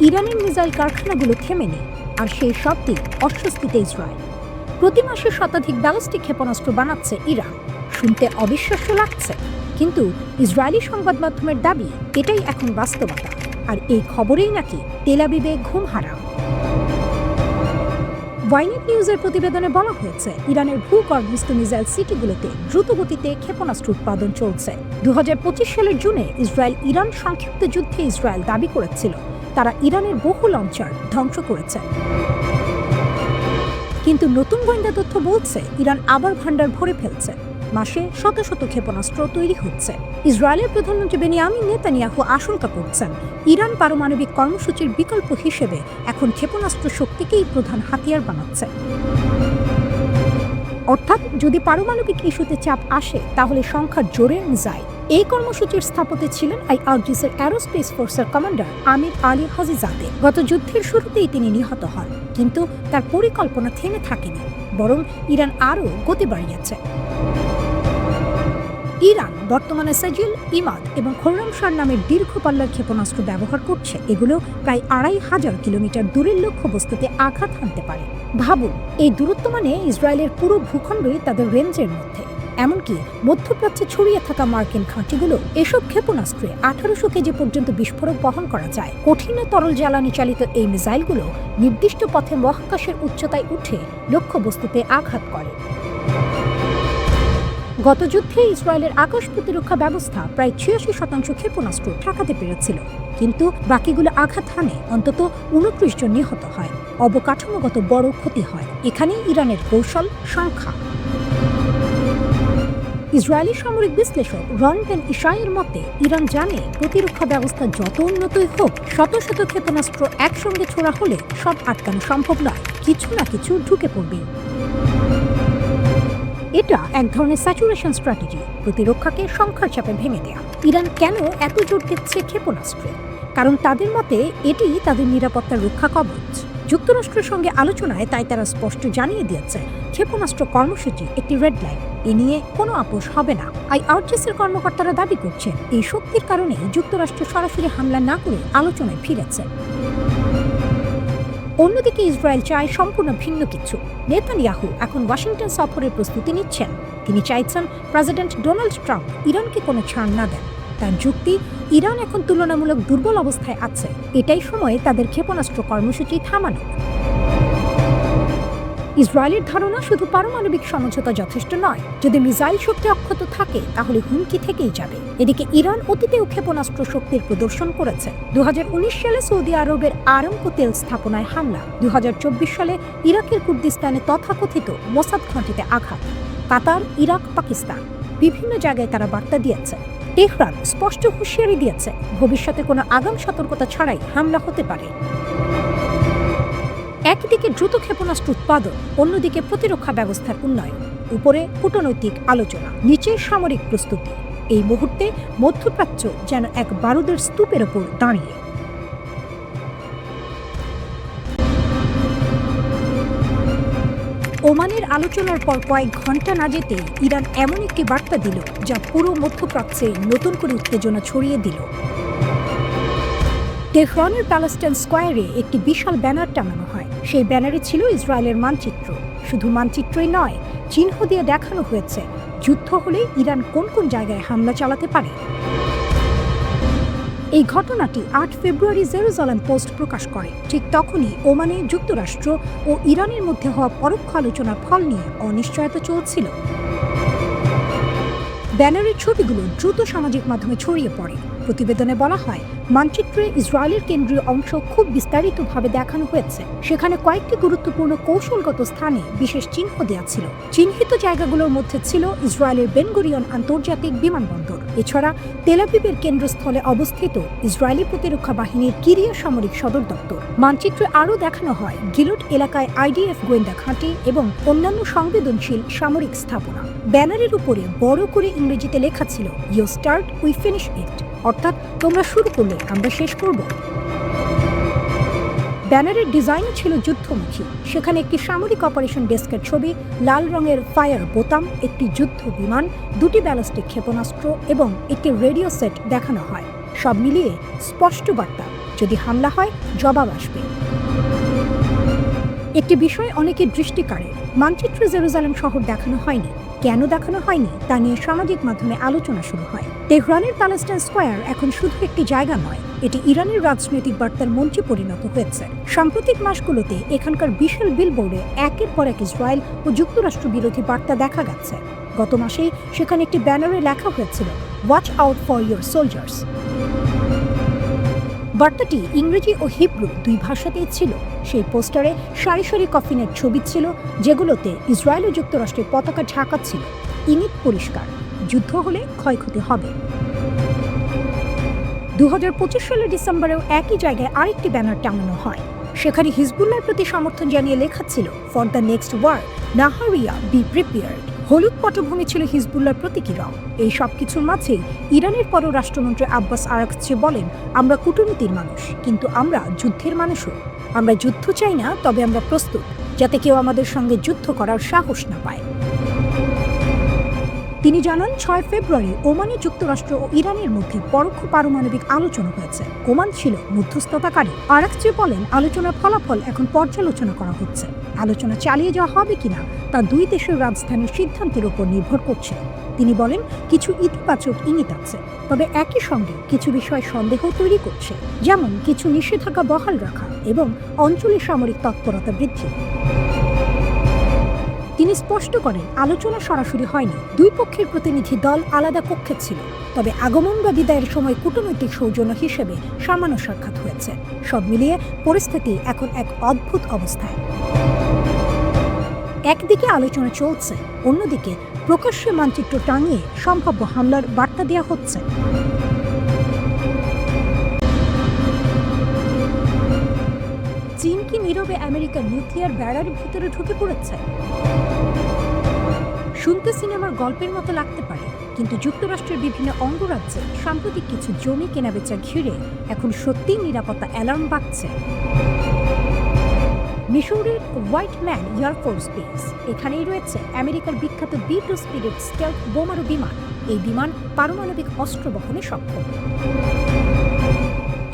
ইরানের মিসাইল কারখানাগুলো থেমে নেই, আর সেই শব্দে অস্বস্তিতে ইসরায়েল। প্রতি মাসে শতাধিক ব্যালিস্টিক ক্ষেপণাস্ত্র বানাচ্ছে ইরান। শুনতে অবিশ্বাস্য লাগছে, কিন্তু ইসরায়েলি সংবাদ মাধ্যমের দাবি এটাই এখন বাস্তবতা। আর এই খবরেই নাকি তেল আবিবে ঘুম হারাম। ওয়াইনেট নিউজের প্রতিবেদনে বলা হয়েছে, ইরানের ভূগর্ভস্থ মিসাইল সিটিগুলোতে দ্রুতগতিতে ক্ষেপণাস্ত্র উৎপাদন চলছে। 2025 সালের জুনে ইরান সংক্ষিপ্ত যুদ্ধে ইসরায়েল দাবি করেছিল তারা ইরানের বহু লঞ্চার ধ্বংস করেছে। কিন্তু নতুন গোয়েন্দা তথ্য বলছে ইরান আবার ভান্ডার ভরে ফেলছে। মাসে শত শত ক্ষেপণাস্ত্র তৈরি হচ্ছে। ইসরায়েলের প্রধানমন্ত্রী বেনিয়ামিন নেতানিয়াহু আশঙ্কা করছেন, ইরান পারমাণবিক কর্মসূচির বিকল্প হিসেবে এখন ক্ষেপণাস্ত্র শক্তিকেই প্রধান হাতিয়ার বানাচ্ছে। অর্থাৎ যদি পারমাণবিক ইস্যুতে চাপ আসে, তাহলে সংখ্যার জোরে মিসাইল। এই কর্মসূচির স্থপতি ছিলেন আইআরজিসির অ্যারোস্পেস ফোর্সের কমান্ডার আমির আলী হাজিজাদে। গত যুদ্ধের শুরুতেই তিনি নিহত হন, কিন্তু তার পরিকল্পনা থেমে থাকেনি, বরং ইরান আরও গতি বাড়িয়েছে। ইরান বর্তমানে সাজিল, ইমাদ এবং খোররামশার নামের দীর্ঘ পাল্লার ক্ষেপণাস্ত্র ব্যবহার করছে। এগুলো প্রায় 2500 কিলোমিটার দূরের লক্ষ্যবস্তুতে আঘাত হানতে পারে। ভাবুন, এই দূরত্ব মানে ইসরায়েলের পুরো ভূখণ্ডই তাদের রেঞ্জের মধ্যে। এমনকি মধ্যপ্রাচ্যে ছড়িয়ে থাকা মার্কিন ঘাঁটিগুলো এসব ক্ষেপণাস্ত্রে 1800 কেজি পর্যন্ত বিস্ফোরক বহন করা যায়। কঠিন তরল জ্বালানি চালিত এই মিসাইলগুলো নির্দিষ্ট পথে মহাকাশের উচ্চতায় উঠে লক্ষ্যবস্তুতে আঘাত করে। গত যুদ্ধে ইসরায়েলের আকাশ প্রতিরক্ষা ব্যবস্থা প্রায় 86% ক্ষেপণাস্ত্র ঠেকাতে পেরেছিল, কিন্তু বাকিগুলো আঘাত হানে অন্তত 29 জন নিহত হয়। অবকাঠামোগত বড় ক্ষতি হয়। এখানেই ইরানের কৌশল সংখ্যা। ইসরায়েলি সামরিক বিশ্লেষক রন বেন ইশাইয়ের মতে, ইরান জানে প্রতিরক্ষা ব্যবস্থা যত উন্নতই হোক, শত শত ক্ষেপণাস্ত্র একসঙ্গে ছোড়া হলে সব আটকানো সম্ভব নয়। কিছু না কিছু ঢুকে পড়বে। এটা এক ধরনের স্যাচুরেশন স্ট্র্যাটেজি, প্রতিরক্ষাকে সংখ্যার চাপে ভেঙে দেয়া। ইরান কেন এত জোর দিচ্ছে ক্ষেপণাস্ত্রে? কারণ তাদের মতে এটি তাদের নিরাপত্তার রক্ষা কবচ। যুক্তরাষ্ট্রের সঙ্গে আলোচনায় তাই তারা স্পষ্ট জানিয়ে দিয়েছে, ক্ষেপণাস্ত্র কর্মসূচি একটি রেড লাইন, এ নিয়ে কোনো আপোষ হবে না। আইআরজিসির কর্মকর্তারা দাবি করছেন, এই শক্তির কারণেই যুক্তরাষ্ট্র সরাসরি হামলা না করে আলোচনায় ফিরেছে। অন্যদিকে ইসরায়েল চায় সম্পূর্ণ ভিন্ন কিছু। নেতানিয়াহু এখন ওয়াশিংটন সফরের প্রস্তুতি নিচ্ছেন। তিনি চাইছেন প্রেসিডেন্ট ডোনাল্ড ট্রাম্প ইরানকে কোনো ছাড় না দেন। তার যুক্তি, ইরান এখন তুলনামূলক দুর্বল অবস্থায় আছে, এটাই সময়ে তাদের ক্ষেপণাস্ত্র কর্মসূচি থামানো। ইসরায়েলের ধারণা, শুধু পারমাণবিক সমঝোতা যথেষ্ট নয়। যদি মিসাইল শক্তি অক্ষত থাকে, তাহলে হুমকি থেকেই যাবে। এদিকে ইরান অতীতেও ক্ষেপণাস্ত্র শক্তির প্রদর্শন করেছে। 2019 সালে সৌদি আরবের আরামকো তেল স্থাপনায় হামলা, 2024 সালে ইরাকের কুর্দিস্তানে তথাকথিত মোসাদ ঘাঁটিতে আঘাত। কাতার, ইরাক, পাকিস্তান বিভিন্ন জায়গায় তারা বার্তা দিয়েছে। তেহরান স্পষ্ট হুঁশিয়ারি দিয়েছে, ভবিষ্যতে কোনো আগাম সতর্কতা ছাড়াই হামলা হতে পারে। একদিকে দ্রুত ক্ষেপণাস্ত্র উৎপাদন, অন্যদিকে প্রতিরক্ষা ব্যবস্থার উন্নয়ন। উপরে কূটনৈতিক আলোচনা, নিচে সামরিক প্রস্তুতি। এই মুহূর্তে মধ্যপ্রাচ্য যেন এক বারুদের স্তূপের ওপর দাঁড়িয়ে। ওমানের আলোচনার পর কয়েক ঘন্টা না যেতে ইরান এমন একটি বার্তা দিল, যা পুরো মধ্যপ্রাচ্যে নতুন করে উত্তেজনা ছড়িয়ে দিল। তেহরানের প্যালেস্টাইন স্কোয়ারে একটি বিশাল ব্যানার টাঙানো হয়। সেই ব্যানারে ছিল ইসরায়েলের মানচিত্র। শুধু মানচিত্রই নয়, চিহ্ন দিয়ে দেখানো হয়েছে যুদ্ধ হলে ইরান কোন কোন জায়গায় হামলা চালাতে পারে। এই ঘটনাটি 8 ফেব্রুয়ারি জেরুজালেম পোস্ট প্রকাশ করে। ঠিক তখনই ওমানে যুক্তরাষ্ট্র ও ইরানের মধ্যে হওয়া পরোক্ষ আলোচনার ফল নিয়ে অনিশ্চয়তা চলছিল। ব্যানারের ছবিগুলো দ্রুত সামাজিক মাধ্যমে ছড়িয়ে পড়ে। প্রতিবেদনে বলা হয়, মানচিত্রে ইসরায়েলের কেন্দ্রীয় অংশ খুব বিস্তারিতভাবে দেখানো হয়েছে। সেখানে কয়েকটি গুরুত্বপূর্ণ কৌশলগত স্থানে বিশেষ চিহ্ন দেওয়া ছিল। চিহ্নিত জায়গাগুলোর মধ্যে ছিল ইসরায়েলের বেন গুরিয়ন আন্তর্জাতিক বিমানবন্দর। এছাড়া তেল আবিবের কেন্দ্রস্থলে অবস্থিত ইসরায়েলি প্রতিরক্ষা বাহিনীর কিরিয়া সামরিক সদর দপ্তর। মানচিত্রে আরও দেখানো হয় গিলুট এলাকায় আইডিএফ গোয়েন্দা ঘাঁটি এবং অন্যান্য সংবেদনশীল সামরিক স্থাপনা। ব্যানারের উপরে বড় করে ইংরেজিতে লেখা ছিল, you start, we finish it, অর্থাৎ তোমরা শুরু করলে আমরা শেষ করব। ব্যানারের ডিজাইন ছিল যুদ্ধমুখী। সেখানে একটি সামরিক অপারেশন ডেস্কের ছবি, লাল রঙের ফায়ার বোতাম, একটি যুদ্ধ বিমান, 2টি ব্যালিস্টিক ক্ষেপণাস্ত্র এবং একটি রেডিও সেট দেখানো হয়। সব মিলিয়ে স্পষ্ট বার্তা, যদি হামলা হয় জবাব আসবে। একটি বিষয় অনেকের দৃষ্টি কাড়ে, মানচিত্রে জেরুজালেম শহর দেখানো হয়নি। কেন দেখানো হয়নি তা নিয়ে সামাজিক মাধ্যমে আলোচনা শুরু হয়। তেহরানের প্যালেস্টাইন স্কোয়ার এখন শুধু একটি জায়গা নয়, এটি ইরানের রাজনৈতিক বার্তার মঞ্চে পরিণত হয়েছে। সাম্প্রতিক মাসগুলোতে এখানকার বিশাল বিলবোর্ডে একের পর এক ইসরায়েল ও যুক্তরাষ্ট্র বিরোধী বার্তা দেখা গেছে। গত মাসেই সেখানে একটি ব্যানারে লেখা হয়েছিল, watch out for your soldiers. বার্তাটি ইংরেজি ও হিব্রু দুই ভাষাতেই ছিল। সেই পোস্টারে সারি সারি কফিনের ছবি ছিল, যেগুলোতে ইসরায়েল ও যুক্তরাষ্ট্রের পতাকা ঢাকা ছিল। ইঙ্গিত পরিষ্কার, যুদ্ধ হলে ক্ষয়ক্ষতি হবে। 2025 সালের ডিসেম্বরেও একই জায়গায় আরেকটি ব্যানার টাঙানো হয়। সেখানে হিজবুল্লাহর প্রতি সমর্থন জানিয়ে লেখা ছিল, for the next war Nahariya be prepared. হলুদ পটভূমি ছিল হিজবুল্লাহর প্রতীকী রং। এই সব কিছুর মাঝেই ইরানের পররাষ্ট্রমন্ত্রী আব্বাস আরাকচি বলেন, আমরা কূটনীতির মানুষ, কিন্তু আমরা যুদ্ধের মানুষও। আমরা যুদ্ধ চাই না, তবে আমরা প্রস্তুত, যাতে কেউ আমাদের সঙ্গে যুদ্ধ করার সাহস না পায়। তিনি জানান, 6 ফেব্রুয়ারি ওমানে যুক্তরাষ্ট্র ও ইরানের মধ্যে পরোক্ষ পারমাণবিক আলোচনা হয়েছে। ওমান ছিল মধ্যস্থতাকারী। আরাকচি বলেন, আলোচনার ফলাফল এখন পর্যালোচনা করা হচ্ছে। আলোচনা চালিয়ে যাওয়া হবে কিনা তা দুই দেশের রাজধানীর সিদ্ধান্তের উপর নির্ভর করছে। তিনি বলেন, কিছু ইতিবাচক ইঙ্গিত আছে, তবে একই সঙ্গে কিছু বিষয় সন্দেহ তৈরি করছে, যেমন কিছু নিষেধাজ্ঞা বহাল রাখা এবং অঞ্চলে সামরিক তৎপরতা বৃদ্ধি। তিনি স্পষ্ট করেন, আলোচনা সরাসরি হয়নি। দুই পক্ষের প্রতিনিধি দল আলাদা কক্ষে ছিল, তবে আগমন বা বিদায়ের সময় কূটনৈতিক সৌজন্য হিসেবে সামান্য সাক্ষাৎ হয়েছে। সব মিলিয়ে পরিস্থিতি এখন এক অদ্ভুত অবস্থায়। একদিকে আলোচনা চলছে, অন্যদিকে প্রকাশ্যে মানচিত্র টাঙিয়ে সম্ভাব্য হামলার বার্তা দেওয়া হচ্ছে। চীন কি নীরবে আমেরিকার নিউক্লিয়ার ব্যারার ভিতরে ঢুকে পড়েছে? শুনতে সিনেমার গল্পের মতো লাগতে পারে, কিন্তু যুক্তরাষ্ট্রের বিভিন্ন অঙ্গরাজ্যে সাম্প্রতিক কিছু জমি কেনাবেচা ঘিরে এখন সত্যিই নিরাপত্তা অ্যালার্ম বাজছে। মিসৌরির হোয়াইট ম্যান এয়ারফোর্স বেস, এখানেই রয়েছে আমেরিকার বিখ্যাত B-2 স্পিরিট স্টেলথ বোমারু বিমান। এই বিমান পারমাণবিক অস্ত্র বহনে সক্ষম।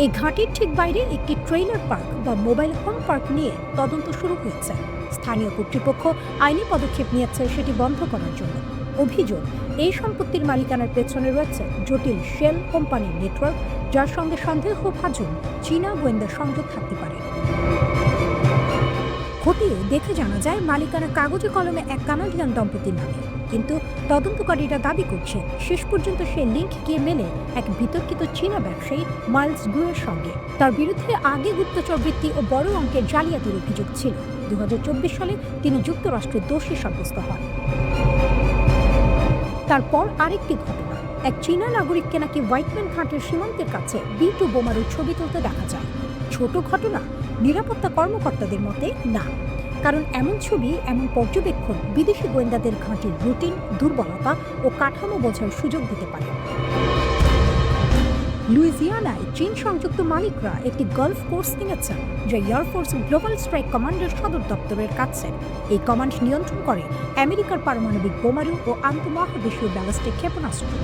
এই ঘাঁটির ঠিক বাইরে একটি ট্রেইলার পার্ক বা মোবাইল হোম পার্ক নিয়ে তদন্ত শুরু হয়েছে। স্থানীয় কর্তৃপক্ষ আইনি পদক্ষেপ নিয়েছে সেটি বন্ধ করার জন্য। অভিযোগ, এই সম্পত্তির মালিকানার পেছনে রয়েছে জটিল শেল কোম্পানির নেটওয়ার্ক, যার সঙ্গে সন্দেহভাজন চীনা গোয়েন্দা সংযোগ থাকতে পারে। খতিয়ে দেখে জানা যায়, মালিকানা কাগজে কলমে এক কানাডিয়ান দম্পতির নামে, কিন্তু তদন্তকারীরা দাবি করছেন শেষ পর্যন্ত সেই লিঙ্ক গিয়ে মেলে এক বিতর্কিত চীনা ব্যবসায়ী মাইলস গুয়ের সঙ্গে। তার বিরুদ্ধে আগে গুপ্তচর বৃত্তি ও বড় অঙ্কের জালিয়াতির অভিযোগ ছিল। 2024 সালে তিনি যুক্তরাষ্ট্রের দোষী সাব্যস্ত হন। তারপর আরেকটি ঘটনা, এক চীনা নাগরিককে নাকি হোয়াইটম্যান ঘাটের সীমান্তের কাছে B-2 বোমারুর ছবি তুলতে দেখা যায়। ছোট ঘটনা? নিরাপত্তা কর্মকর্তাদের মতে না, কারণ এমন ছবি, এমন পর্যবেক্ষণ বিদেশি গোয়েন্দাদের ঘাঁটির রুটিন, দুর্বলতা ও কাঠামো বোঝার সুযোগ দিতে পারে। লুইজিয়ানায় চীন সংযুক্ত মালিকরা একটি গলফ কোর্স কিনেছেন, যা এয়ারফোর্স গ্লোবাল স্ট্রাইক কমান্ডের সদর দপ্তরের কাছে। এই কমান্ড নিয়ন্ত্রণ করে আমেরিকার পারমাণবিক বোমারু ও আন্তঃমহাদেশীয় ব্যালিস্টিক ক্ষেপণাস্ত্র।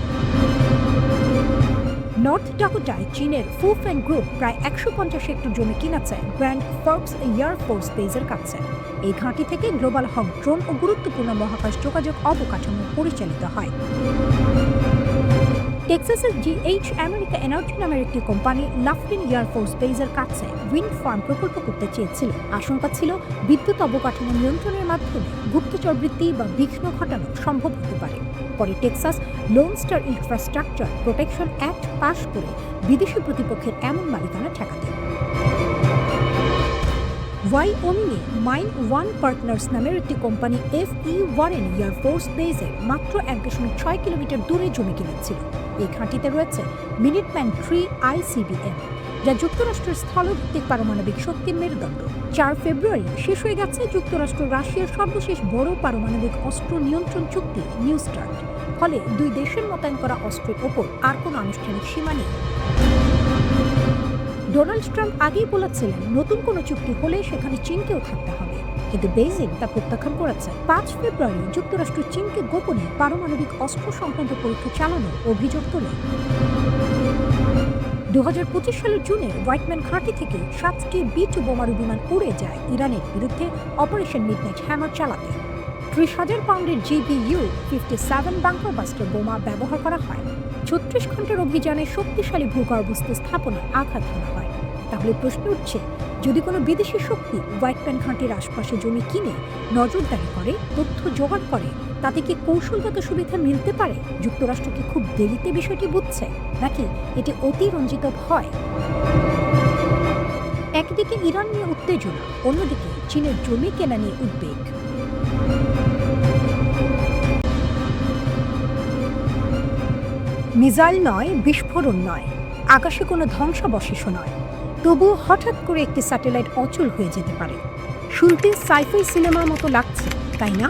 নর্থ ডাকোটায় চীনের ফুফেং গ্রুপ প্রায় 150 হেক্টর জমি কিনেছে গ্র্যান্ড ফর্কস এয়ারফোর্স বেসের কাছে। এই ঘাঁটি থেকে গ্লোবাল হক ড্রোন ও গুরুত্বপূর্ণ মহাকাশ যোগাযোগ অবকাঠামো পরিচালিত হয়। টেক্সাসের GH আমেরিকা এনার্জি নামের একটি কোম্পানি লাফলিন এয়ারফোর্স বেসের কাছে উইন্ড ফার্ম প্রকল্প করতে চেয়েছিল। আশঙ্কা ছিল বিদ্যুৎ অবকাঠামো নিয়ন্ত্রণের মাধ্যমে গুপ্তচর বৃত্তি বা বিঘ্ন ঘটানো সম্ভব হতে পারে। পরে Texas Lone Star infrastructure protection act পাশ করে বিদেশি প্রতিপক্ষের এমন মালিকানা ঠেকাতে। ওয়াইওমিংয়ে মাইন ওয়ান পার্টনার্স নামের একটি কোম্পানি FE ওয়ারেন এয়ারফোর্স বেসের মাত্র 1.6 কিলোমিটার দূরে জমি কিনেছিল। এই ঘাঁটিতে রয়েছে মিনিটম্যান 3 ICBM, যা যুক্তরাষ্ট্রের স্থলভিত্তিক পারমাণবিক শক্তির মেরুদণ্ড। 4 ফেব্রুয়ারি শেষ হয়ে গেছে যুক্তরাষ্ট্র রাশিয়ার সর্বশেষ বড় পারমাণবিক অস্ত্র নিয়ন্ত্রণ চুক্তি নিউ স্টার্ট। ফলে দুই দেশের মোতায়েন করা অস্ত্রের ওপর আর কোনো আনুষ্ঠানিক সীমা নেই। ডোনাল্ড ট্রাম্প আগেই বলেছিলেন, নতুন কোনো চুক্তি হলে সেখানে চীনকেও থাকতে হবে, কিন্তু বেইজিং তা প্রত্যাখ্যান করেছে। 5 ফেব্রুয়ারি যুক্তরাষ্ট্র চীনকে গোপনে পারমাণবিক অস্ত্র সংক্রান্ত পরীক্ষা চালানোর অভিযোগ তোলে। 2025 সালের জুনে হোয়াইটম্যান ঘাঁটি থেকে 7টি B-2 বোমারু বিমান উড়ে যায় ইরানের বিরুদ্ধে অপারেশন মিডনাইট হ্যামার চালাতে। 30,000 পাউন্ডের GBU-57 বাংকার বাস্টার বোমা ব্যবহার করা হয়। 36 ঘন্টার অভিযানে শক্তিশালী ভূগর্ভস্থ স্থাপনায় আঘাত হানা হয়। তাহলে প্রশ্ন উঠছে, যদি কোনো বিদেশি শক্তি হোয়াইটম্যান ঘাঁটির আশপাশে জমি কিনে নজরদারি করে, তথ্য জোগাড় করে, তাতে কি কৌশলগত সুবিধা মিলতে পারে? যুক্তরাষ্ট্র কি খুব দেরিতে বিষয়টি বুঝছে, নাকি এটি অতিরঞ্জিত ভয়? একদিকে ইরান নিয়ে উত্তেজনা, অন্যদিকে চীনের জমি কেনা নিয়ে উদ্বেগ। মিসাইল নয়, বিস্ফোরণ নয়, আকাশে কোনো ধ্বংসাবশেষও নয়, তবুও হঠাৎ করে একটি স্যাটেলাইট অচল হয়ে যেতে পারে। শুনতে সাইফাই সিনেমার মতো লাগছে, তাই না?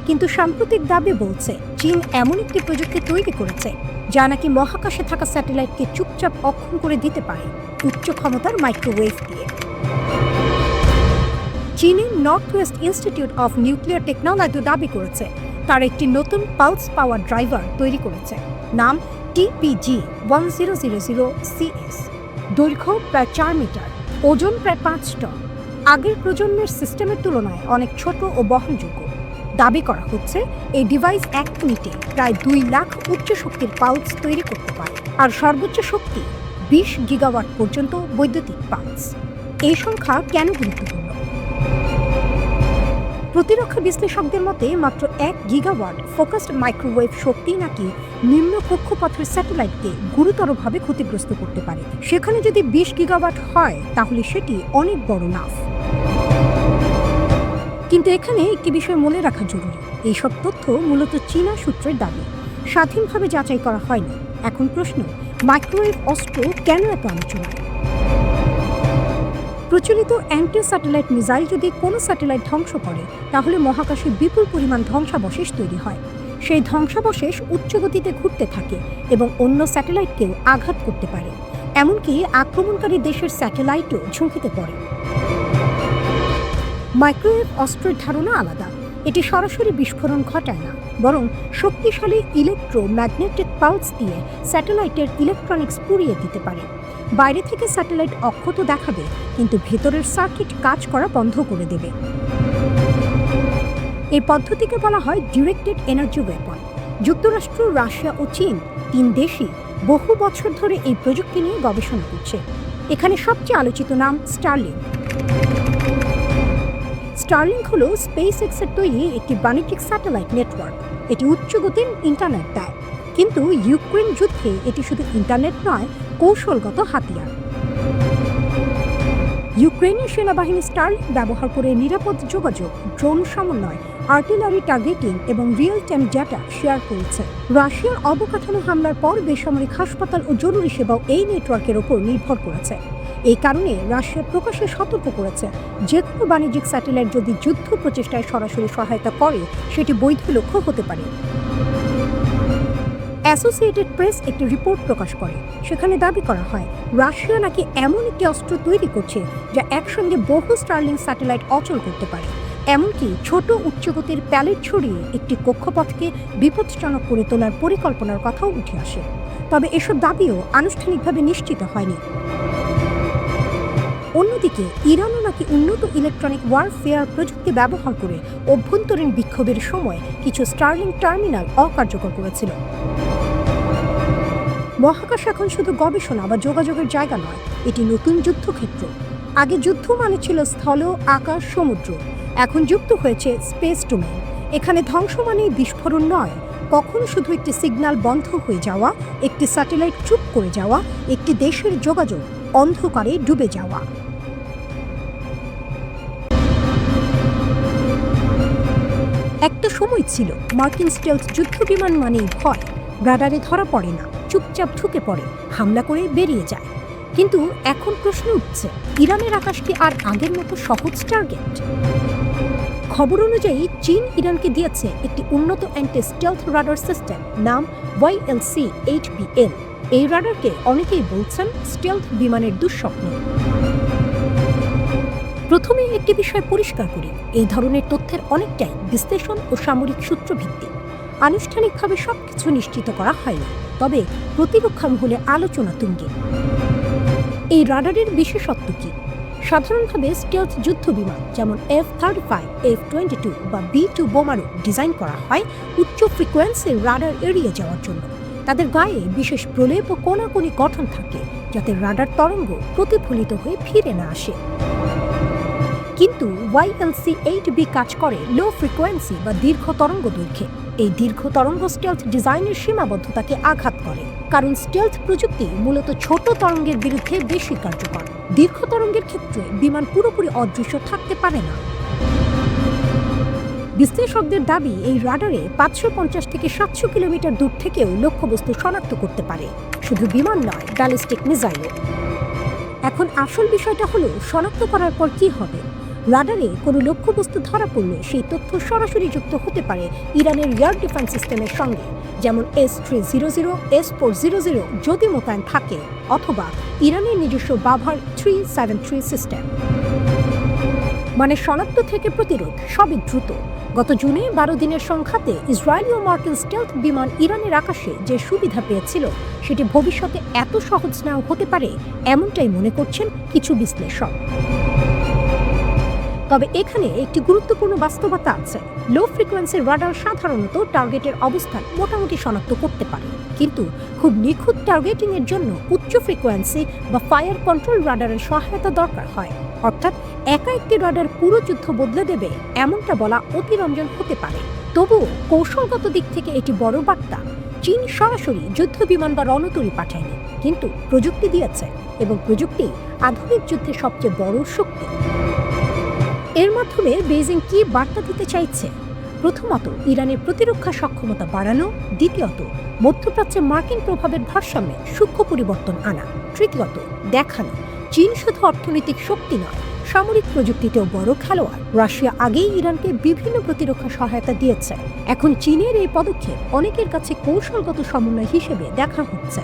কিন্তু সাম্প্রতিক দাবি বলছে চীন এমন একটি প্রযুক্তি তৈরি করেছে যা নাকি মহাকাশে থাকা স্যাটেলাইটকে চুপচাপ অক্ষম করে দিতে পারে উচ্চ ক্ষমতার মাইক্রোওয়েভ দিয়ে। চীনের north West institute of nuclear technology দাবি করেছে তারা একটি নতুন পালস পাওয়ার ড্রাইভার তৈরি করেছে, নাম TPG-1000CS। দৈর্ঘ্য প্রায় 4 মিটার, ওজন প্রায় 5 টন। আগের প্রজন্মের সিস্টেমের তুলনায় অনেক ছোট ও বহনযোগ্য। দাবি করা হচ্ছে এই ডিভাইস 1 মিনিটে প্রায় 2 লাখ উচ্চ শক্তির পালস তৈরি করতে পারে, আর সর্বোচ্চ শক্তি 20 গিগাওয়াট পর্যন্ত বৈদ্যুতিক পালস। এই সংখ্যা কেন গুরুত্বপূর্ণ? প্রতিরক্ষা বিশ্লেষকদের মতে মাত্র 1 গিগাওয়াট ফোকাসড মাইক্রোওয়েভ শক্তি নাকি নিম্ন কক্ষপথের স্যাটেলাইটকে গুরুতরভাবে ক্ষতিগ্রস্ত করতে পারে। সেখানে যদি 20 গিগাওয়াট হয় তাহলে সেটি অনেক বড় লাভ। কিন্তু এখানে একটি বিষয় মনে রাখা জরুরি, এইসব তথ্য মূলত চীনা সূত্রের দাবি, স্বাধীনভাবে যাচাই করা হয়নি। এখন প্রশ্ন, মাইক্রোওয়েভ অস্ত্র কেন এত আলোচনায়? প্রচলিত অ্যান্টি স্যাটেলাইট মিসাইল যদি কোনো স্যাটেলাইট ধ্বংস করে, তাহলে মহাকাশে বিপুল পরিমাণ ধ্বংসাবশেষ তৈরি হয়। সেই ধ্বংসাবশেষ উচ্চ গতিতে ঘুরতে থাকে এবং অন্য স্যাটেলাইটকেও আঘাত করতে পারে, এমনকি আক্রমণকারী দেশের স্যাটেলাইটও ঝুঁকিতে পড়ে। মাইক্রোওয়েভ অস্ত্রের ধারণা আলাদা। এটি সরাসরি বিস্ফোরণ ঘটায় না, বরং শক্তিশালী ইলেকট্রোম্যাগনেটিক পালস দিয়ে স্যাটেলাইটের ইলেকট্রনিক্স পুড়িয়ে দিতে পারে। বাইরে থেকে স্যাটেলাইট অক্ষত দেখাবে, কিন্তু ভেতরের সার্কিট কাজ করা বন্ধ করে দেবে। এই পদ্ধতিকে বলা হয় ডিরেক্টেড এনার্জি ওয়েপন। যুক্তরাষ্ট্র, রাশিয়া ও চীন 3 দেশই বহু বছর ধরে এই প্রযুক্তি নিয়ে গবেষণা করছে। এখানে সবচেয়ে আলোচিত নাম স্টারলিংক। স্টারলিংক হল স্পেসএক্সের তৈরি একটি বাণিজ্যিক স্যাটেলাইট নেটওয়ার্ক। এটি উচ্চ গতির ইন্টারনেট দেয়, কিন্তু ইউক্রেন যুদ্ধে এটি শুধু ইন্টারনেট নয়, কৌশলগত হাতিয়ার। ইউক্রেনীয় সেনাবাহিনী স্টারলিংক ব্যবহার করে নিরাপদ যোগাযোগ, ড্রোন সমন্বয়, আর্টিলারি টার্গেটিং এবং রিয়েল টাইম ডেটা শেয়ার করেছে। রাশিয়ার অবকাঠামো হামলার পর বেসামরিক হাসপাতাল ও জরুরি সেবাও এই নেটওয়ার্কের ওপর নির্ভর করেছে। এই কারণে রাশিয়া প্রকাশ্যে সতর্ক করেছে, যে কোনো বাণিজ্যিক স্যাটেলাইট যদি যুদ্ধ প্রচেষ্টায় সরাসরি সহায়তা করে, সেটি বৈধ লক্ষ্য হতে পারে। অ্যাসোসিয়েটেড প্রেস একটি রিপোর্ট প্রকাশ করে, সেখানে দাবি করা হয় রাশিয়া নাকি এমন একটি অস্ত্র তৈরি করছে যা একসঙ্গে বহু স্টারলিংক স্যাটেলাইট অচল করতে পারে, এমনকি ছোট উচ্চগতির প্যালেট ছড়িয়ে একটি কক্ষপথকে বিপজ্জনক করে তোলার পরিকল্পনার কথাও উঠে আসে। তবে এসব দাবিও আনুষ্ঠানিকভাবে নিশ্চিত হয়নি। অন্যদিকে ইরানও নাকি উন্নত ইলেকট্রনিক ওয়ারফেয়ার প্রযুক্তি ব্যবহার করে অভ্যন্তরীণ বিক্ষোভের সময় কিছু স্টারলিংক টার্মিনাল অকার্যকর করেছিল। মহাকাশ এখন শুধু গবেষণা বা যোগাযোগের জায়গা নয়, এটি নতুন যুদ্ধক্ষেত্র। আগে যুদ্ধ মানে ছিল স্থল, আকাশ, সমুদ্র। এখন যুক্ত হয়েছে স্পেস ডোমেইন। এখানে ধ্বংস মানেই বিস্ফোরণ নয়, কখনো শুধু একটি সিগন্যাল বন্ধ হয়ে যাওয়া, একটি স্যাটেলাইট চুপ করে যাওয়া, একটি দেশের যোগাযোগ অন্ধকারে ডুবে যাওয়া। একটা সময় ছিল মার্কিন স্টেলথ যুদ্ধ বিমান মানেই ভয়, রাডারে ধরা পড়ে না, চুপচাপ ঢুকে পড়ে, হামলা করে বেরিয়ে যায়। কিন্তু এখন প্রশ্ন উঠছে, ইরানের আকাশ কি আর আগের মতো সহজ টার্গেট? খবর অনুযায়ী চীন ইরানকে দিয়েছে একটি উন্নত অ্যান্টি স্টেলথ রাডার সিস্টেম, নাম YLC-8BL। এই রাডারকে অনেকেই বলছেন স্টেলথ বিমানের দুঃস্বপ্ন। প্রথমে একটি বিষয় পরিষ্কার করি, এই ধরনের তথ্যের অনেকটাই বিশ্লেষণ ও সামরিক সূত্রভিত্তিক। আনুষ্ঠানিকভাবে সবকিছু নিশ্চিত করা হয়নি, তবে প্রতিরক্ষা মহলে আলোচনা তুঙ্গে। এই রাডারের বিশেষত্ব কি? সাধারণভাবে স্টেলথ যুদ্ধ বিমান যেমন F-35, F-22 বা B-2 বোমারু ডিজাইন করা হয় উচ্চ ফ্রিকোয়েন্সির রাডার এড়িয়ে যাওয়ার জন্য। তাদের গায়ে বিশেষ প্রলেপ ও কোনাকুনি গঠন থাকে যাতে রাডার তরঙ্গ প্রতিফলিত হয়ে ফিরে না আসে। কিন্তু YLC-8B কাজ করে লো ফ্রিকোয়েন্সি বা দীর্ঘ তরঙ্গ দৈর্ঘ্যে। এই দীর্ঘ তরঙ্গ স্টেলথ ডিজাইনের সীমাবদ্ধতাকে আঘাত করে, কারণ স্টেলথ প্রযুক্তি মূলত ছোট তরঙ্গের বিরুদ্ধে বেশি কার্যকর। দীর্ঘ তরঙ্গের ক্ষেত্রে বিমান পুরোপুরি অদৃশ্য থাকতে পারে না। বিশ্লেষকদের দাবি এই রাডারে 550 থেকে 700 কিলোমিটার দূর থেকেও লক্ষ্যবস্তু শনাক্ত করতে পারে, শুধু বিমান নয়, ব্যালিস্টিক মিসাইলও। এখন আসল বিষয়টা হলো শনাক্ত করার পর কি হবে। রাডারে কোনো লক্ষ্যবস্তু ধরা পড়লে সেই তথ্য সরাসরি যুক্ত হতে পারে ইরানের এয়ার ডিফেন্স সিস্টেমের সঙ্গে, যেমন S-300, S-400 যদি মোতায়েন থাকে, অথবা ইরানের নিজস্ব বাভার 373 সিস্টেম। মানে শনাক্ত থেকে প্রতিরোধ সবই দ্রুত। গত জুনে 12 দিনের সংঘাতে ইসরায়েলি ও মার্কিন স্টেলথ বিমান ইরানের আকাশে যে সুবিধা পেয়েছিল সেটি ভবিষ্যতে এত সহজ নাও হতে পারে, এমনটাই মনে করছেন কিছু বিশ্লেষক। তবে এখানে একটি গুরুত্বপূর্ণ বাস্তবতা আছে। লো ফ্রিকোয়েন্সির রাডার সাধারণত টার্গেটের অবস্থান মোটামুটি শনাক্ত করতে পারে, কিন্তু খুব নিখুঁত টার্গেটিং এর জন্য উচ্চ ফ্রিকোয়েন্সি বা ফায়ার কন্ট্রোল রাডারের সহায়তা দরকার হয়। অর্থাৎ একা একটি রাডার পুরো যুদ্ধ বদলে দেবে এমনটা বলা অতিরঞ্জন হতে পারে। তবুও কৌশলগত দিক থেকে এটি বড় বার্তা। চীন সরাসরি যুদ্ধ বিমান বা রণতরী পাঠায়নি, কিন্তু প্রযুক্তি দিয়েছে, এবং প্রযুক্তি আধুনিক যুদ্ধের সবচেয়ে বড় শক্তি। এর মাধ্যমে বেইজিং কি বার্তা দিতে চাইছে? প্রথমত, ইরানের প্রতিরক্ষা সক্ষমতা বাড়ানো। দ্বিতীয়ত, মধ্যপ্রাচ্যে মার্কিন প্রভাবের ভারসাম্যে সূক্ষ্ম পরিবর্তন আনা। তৃতীয়ত, দেখানো চীন শুধু অর্থনৈতিক শক্তি নয়, সামরিক প্রযুক্তিতেও বড় খেলোয়াড়। রাশিয়া আগেই ইরানকে বিভিন্ন প্রতিরক্ষা সহায়তা দিয়েছে। এখন চীনের এই পদক্ষেপ অনেকের কাছে কৌশলগত সমন্বয় হিসেবে দেখা হচ্ছে।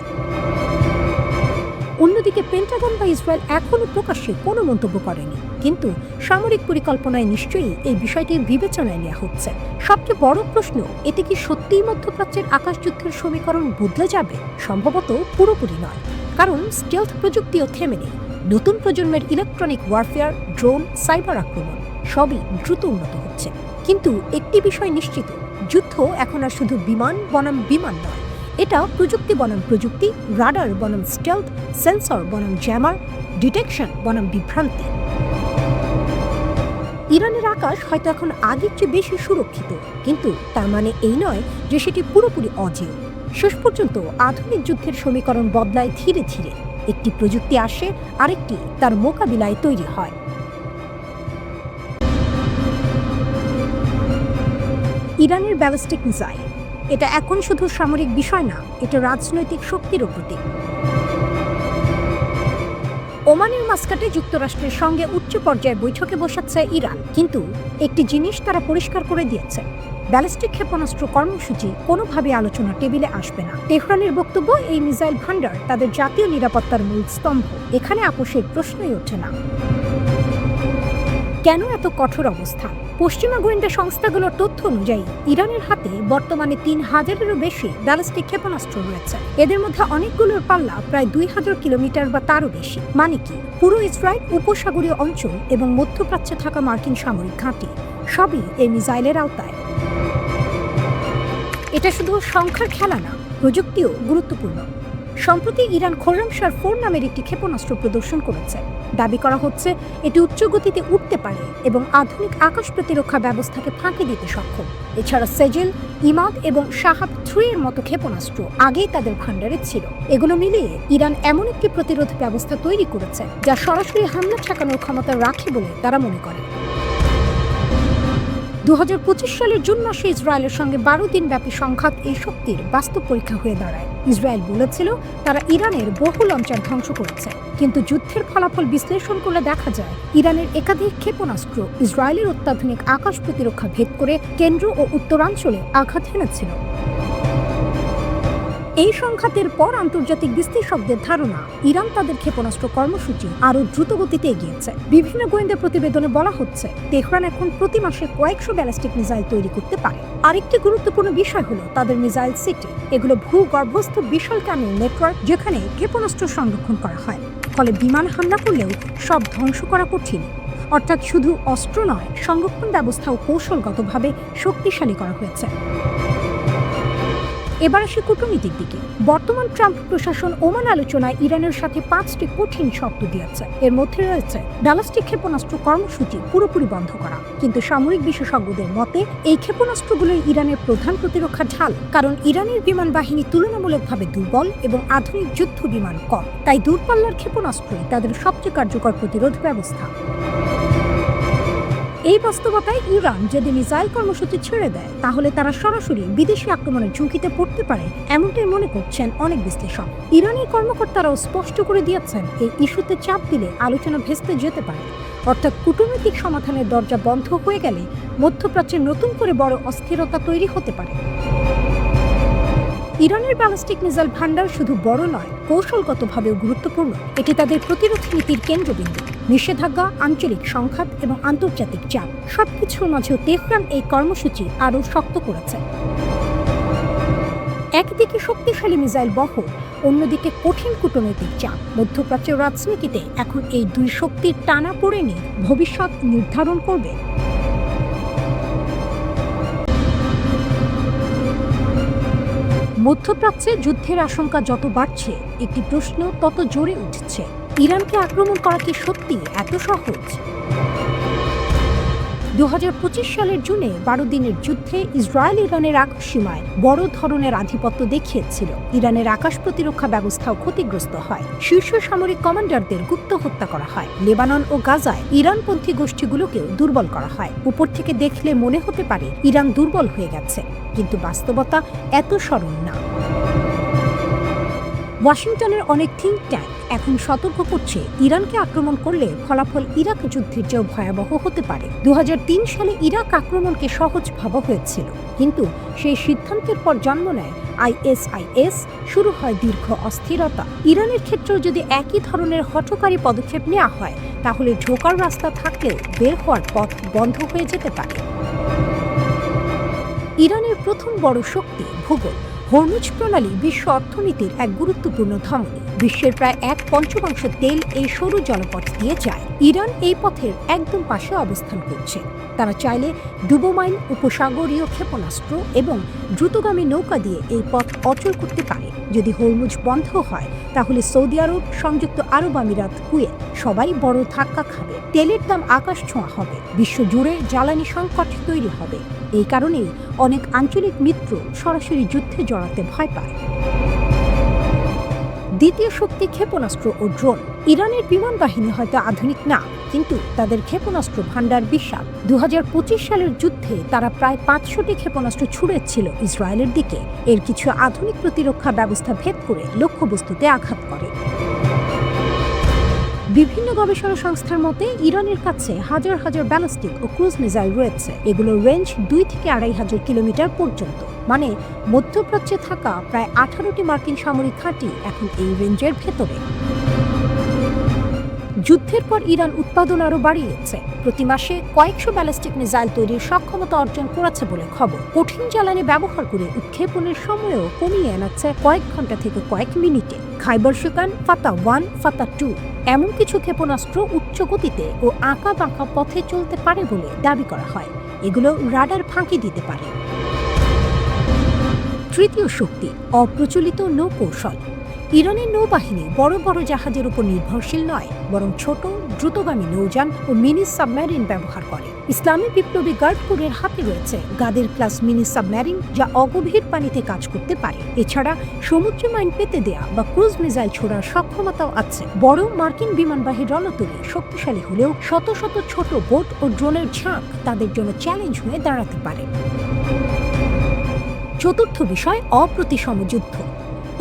অন্যদিকে পেন্টাগন বা ইসরায়েল এখনও প্রকাশ্যে কোনো মন্তব্য করেনি, কিন্তু সামরিক পরিকল্পনায় নিশ্চয়ই এই বিষয়টি বিবেচনায় নেওয়া হচ্ছে। সবচেয়ে বড় প্রশ্ন, এতে কি সত্যিই মধ্যপ্রাচ্যের আকাশযুদ্ধের সমীকরণ বদলে যাবে? সম্ভবত পুরোপুরি নয়, কারণ স্টেলথ প্রযুক্তিও থেমে নেই। নতুন প্রজন্মের ইলেকট্রনিক ওয়ারফেয়ার, ড্রোন, সাইবার আক্রমণ সবই দ্রুত উন্নত হচ্ছে। কিন্তু একটি বিষয় নিশ্চিত, যুদ্ধ এখন আর শুধু বিমান বনাম বিমান নয়, এটা প্রযুক্তি বনাম প্রযুক্তি, রাডার বনাম স্টেলথ, সেন্সর বনাম জ্যামার, ডিটেকশন বনাম বিভ্রান্তি। ইরানের আকাশ হয়তো এখন আগের চেয়ে বেশি সুরক্ষিত, কিন্তু তার মানে এই নয় যে সেটি পুরোপুরি অজেয়। শেষ পর্যন্ত আধুনিক যুদ্ধের সমীকরণ বদলায় ধীরে ধীরে। একটি প্রযুক্তি আসে, আরেকটি তার মোকাবিলায় তৈরি হয়। ইরানের ব্যালিস্টিক মিসাইল, এটা এখন শুধু সামরিক বিষয় না, এটা রাজনৈতিক শক্তিরও প্রতীক। ওমানের মাস্কাটে যুক্তরাষ্ট্রের সঙ্গে উচ্চ পর্যায়ে বৈঠকে বসাচ্ছে ইরান, কিন্তু একটি জিনিস তারা পরিষ্কার করে দিয়েছে, ব্যালিস্টিক ক্ষেপণাস্ত্র কর্মসূচি কোনোভাবে আলোচনা টেবিলে আসবে না। তেহরানের বক্তব্য, এই মিসাইল ভান্ডার তাদের জাতীয় নিরাপত্তার মূল স্তম্ভ, এখানে আপোষের প্রশ্নই ওঠে না। কেন এত কঠোর অবস্থান? পশ্চিমা গোয়েন্দা সংস্থাগুলোর তথ্য অনুযায়ী ইরানের হাতে বর্তমানে 3000-এরও বেশি ব্যালিস্টিক ক্ষেপণাস্ত্র রয়েছে। এদের মধ্যে অনেকগুলোর পাল্লা প্রায় 2000 কিলোমিটার বা তারও বেশি। মানে কি, পুরো ইসরায়েল, উপসাগরীয় অঞ্চল এবং মধ্যপ্রাচ্যে থাকা মার্কিন সামরিক ঘাঁটি সবই এই মিসাইলের আওতায়। এটা শুধু সংখ্যার খেলা না, প্রযুক্তিও গুরুত্বপূর্ণ। সম্প্রতি ইরান খোরামশার 4 নামের একটি ক্ষেপণাস্ত্র প্রদর্শন করেছে। দাবি করা হচ্ছে এটি উচ্চ গতিতে উঠতে পারে এবং আধুনিক আকাশ প্রতিরক্ষা ব্যবস্থাকে ফাঁকি দিতে সক্ষম। এছাড়া সেজেল, ইমাদ এবং শাহাব 3 এর মতো ক্ষেপণাস্ত্র আগেই তাদের ভান্ডারে ছিল। এগুলো মিলিয়ে ইরান এমন একটি প্রতিরোধ ব্যবস্থা তৈরি করেছে যা সরাসরি হামলা ঠেকানোর ক্ষমতা রাখে বলে তারা মনে করে। 2025 সালের জুন মাসে ইসরায়েলের সঙ্গে 12 দিন ব্যাপী সংঘাত এই শক্তির বাস্তব পরীক্ষা হয়ে দাঁড়ায়। ইসরায়েল বলেছিল তারা ইরানের বহু লঞ্চার ধ্বংস করেছে, কিন্তু যুদ্ধের ফলাফল বিশ্লেষণ করলে দেখা যায় ইরানের একাধিক ক্ষেপণাস্ত্র ইসরায়েলের অত্যাধুনিক আকাশ প্রতিরক্ষা ভেদ করে কেন্দ্র ও উত্তরাঞ্চলে আঘাত হেনেছিল। এই সংঘাতের পর আন্তর্জাতিক বিশ্লেষকদের ধারণা, ইরান তাদের ক্ষেপণাস্ত্র কর্মসূচি আরও দ্রুতগতিতে এগিয়েছে। বিভিন্ন গোয়েন্দা প্রতিবেদনে বলা হচ্ছে তেহরান এখন প্রতি মাসে কয়েকশো ব্যালিস্টিক মিসাইল তৈরি করতে পারে। আরেকটি গুরুত্বপূর্ণ বিষয় হলো তাদের মিসাইল সিটি। এগুলো ভূগর্ভস্থ বিশাল ক্যানেল নেটওয়ার্ক, যেখানে ক্ষেপণাস্ত্র সংরক্ষণ করা হয়। ফলে বিমান হামলা করলেও সব ধ্বংস করা কঠিন। অর্থাৎ শুধু অস্ত্র নয়, সংরক্ষণ ব্যবস্থাও কৌশলগতভাবে শক্তিশালী করা হয়েছে। এবার আসি কূটনীতির দিকে। বর্তমান ট্রাম্প প্রশাসন ওমান আলোচনায় ইরানের সাথে 5টি কঠিন শর্ত দিয়েছে। এর মধ্যে রয়েছে ব্যালিস্টিক ক্ষেপণাস্ত্র কর্মসূচি পুরোপুরি বন্ধ করা। কিন্তু সামরিক বিশেষজ্ঞদের মতে এই ক্ষেপণাস্ত্রগুলোই ইরানের প্রধান প্রতিরক্ষা ঢাল, কারণ ইরানের বিমান বাহিনী তুলনামূলকভাবে দুর্বল এবং আধুনিক যুদ্ধ বিমান কম। তাই দূরপাল্লার ক্ষেপণাস্ত্রই তাদের সবচেয়ে কার্যকর প্রতিরোধ ব্যবস্থা। এই বাস্তবতায় ইরান যদি মিসাইল কর্মসূচি ছেড়ে দেয়, তাহলে তারা সরাসরি বিদেশি আক্রমণের ঝুঁকিতে পড়তে পারে, এমনটাই মনে করছেন অনেক বিশ্লেষক। ইরানি কর্মকর্তারাও স্পষ্ট করে দিয়েছেন, এই ইস্যুতে চাপ দিলে আলোচনা ভেস্তে যেতে পারে। অর্থাৎ কূটনৈতিক সমাধানের দরজা বন্ধ হয়ে গেলে মধ্যপ্রাচ্যে নতুন করে বড় অস্থিরতা তৈরি হতে পারে। ইরানের ব্যালিস্টিক মিসাইল ভান্ডার শুধু বড় নয়, কৌশলগতভাবেও গুরুত্বপূর্ণ। এটি তাদের প্রতিরোধ নীতির কেন্দ্রবিন্দু। নিষেধাজ্ঞা, আঞ্চলিক সংঘাত এবং আন্তর্জাতিক চাপ সবকিছুর মাঝেও তেহরান এই কর্মসূচি আরও শক্ত করেছে। একদিকে শক্তিশালী মিসাইল বহর, অন্যদিকে কঠিন কূটনৈতিক চাপ। মধ্যপ্রাচ্যের রাজনীতিতে এখন এই দুই শক্তির টানাপোড়েনই ভবিষ্যৎ নির্ধারণ করবে। মধ্যপ্রাচ্যে যুদ্ধের আশঙ্কা যত বাড়ছে, একটি প্রশ্ন তত জোরে উঠছে: ইরানকে আক্রমণ করা কি সত্যি এত সহজ? 2025 সালের জুনে 12 দিনের যুদ্ধে ইসরায়েল ইরানের আকাশ সীমায় বড় ধরনের আধিপত্য দেখিয়েছিল। ইরানের আকাশ প্রতিরক্ষা ব্যবস্থাও ক্ষতিগ্রস্ত হয়। শীর্ষ সামরিক কমান্ডারদের গুপ্ত হত্যা করা হয়। লেবানন ও গাজায় ইরানপন্থী গোষ্ঠীগুলোকেও দুর্বল করা হয়। উপর থেকে দেখলে মনে হতে পারে ইরান দুর্বল হয়ে গেছে, কিন্তু বাস্তবতা এত সরল না। ওয়াশিংটনের অনেক থিঙ্ক ট্যাঙ্ক এখন সতর্ক করছে, ইরানকে আক্রমণ করলে ফলাফল ইরাক যুদ্ধের চেয়েও ভয়াবহ হতে পারে। 2003 সালে ইরাক আক্রমণকে সহজ ভাবা হয়েছিল, কিন্তু সেই সিদ্ধান্তের পর জন্ম নেয় ISIS, শুরু হয় দীর্ঘ অস্থিরতা। ইরানের ক্ষেত্রেও যদি একই ধরনের হঠকারী পদক্ষেপ নেওয়া হয়, তাহলে ঢোকার রাস্তা থাকলেও বের হওয়ার পথ বন্ধ হয়ে যেতে পারে। ইরানের প্রথম বড় শক্তি ভূগোল। হরমুজ প্রণালী বিশ্ব অর্থনীতির এক গুরুত্বপূর্ণ ধমনী। বিশ্বের প্রায় 1/5 তেল এই সরু জলপথ দিয়ে যায়। ইরান এই পথের একদম পাশে অবস্থান করছে। তারা চাইলে ডুবোমাইন, উপসাগরীয় ক্ষেপণাস্ত্র এবং দ্রুতগামী নৌকা দিয়ে এই পথ অচল করতে পারে। যদি হরমুজ বন্ধ হয়, তাহলে সৌদি আরব, সংযুক্ত আরব আমিরাত, কুয়েত সবাই বড় ধাক্কা খাবে। তেলের দাম আকাশ ছোঁয়া হবে। বিশ্বজুড়ে জ্বালানি সংকট তৈরি হবে। এই কারণেই অনেক আঞ্চলিক মিত্র সরাসরি যুদ্ধে জড়াতে ভয় পায়। দ্বিতীয় শক্তি ক্ষেপণাস্ত্র ও ড্রোন। ইরানের বিমান বাহিনী হয়তো আধুনিক না, কিন্তু তাদের ক্ষেপণাস্ত্র ভান্ডার বিশাল। 2025 সালের যুদ্ধে তারা প্রায় 500টি ক্ষেপণাস্ত্র ছুড়েছিল ইসরায়েলের দিকে। এর কিছু আধুনিক প্রতিরক্ষা ব্যবস্থা ভেদ করে লক্ষ্যবস্তুতে আঘাত করে। বিভিন্ন গবেষণা সংস্থার মতে ইরানের কাছে হাজার হাজার ব্যালিস্টিক ও ক্রুজ মিসাইল রয়েছে। এগুলোর রেঞ্জ 2 থেকে 2500 কিলোমিটার পর্যন্ত। মানে মধ্যপ্রাচ্যে থাকা প্রায় 18টি মার্কিন সামরিক ঘাঁটি এখন এই রেঞ্জের ভেতরে। যুদ্ধের পর ইরান উৎপাদন আরও বাড়িয়েছে। প্রতি মাসে কয়েকশো ব্যালিস্টিক মিসাইল তৈরির সক্ষমতা অর্জন করেছে বলে খবর। কঠিন জ্বালানি ব্যবহার করে উৎক্ষেপণের সময়ও কমিয়ে আনাচ্ছে কয়েক ঘন্টা থেকে কয়েক মিনিটে। খাইবার শিকান, ফাতা 1, ফাতা 2 এমন কিছু ক্ষেপণাস্ত্র উচ্চ গতিতে ও আঁকা বাঁকা পথে চলতে পারে বলে দাবি করা হয়। এগুলো রাডার ফাঁকি দিতে পারে। তৃতীয় শক্তি অপ্রচলিত নৌকৌশল। ইরানের নৌবাহিনী বড় বড় জাহাজের উপর নির্ভরশীল নয়, বরং ছোট দ্রুতগামী নৌযান ও মিনি সাবমেরিন ব্যবহার করে। ইসলামী বিপ্লবী গার্ড কোরের হাতে রয়েছে গাদের ক্লাস মিনি সাবমেরিন, যা অগভীর পানিতে কাজ করতে পারে। এছাড়া সমুদ্র মাইন পেতে দেয়া বা ক্রুজ মিসাইল ছোড়ার সক্ষমতাও আছে। বড় মার্কিন বিমানবাহী রণতরী শক্তিশালী হলেও শত শত ছোট বোট ও ড্রোনের ঝাঁক তাদের জন্য চ্যালেঞ্জ হয়ে দাঁড়াতে পারে। চতুর্থ বিষয় অপ্রতিসম যুদ্ধ।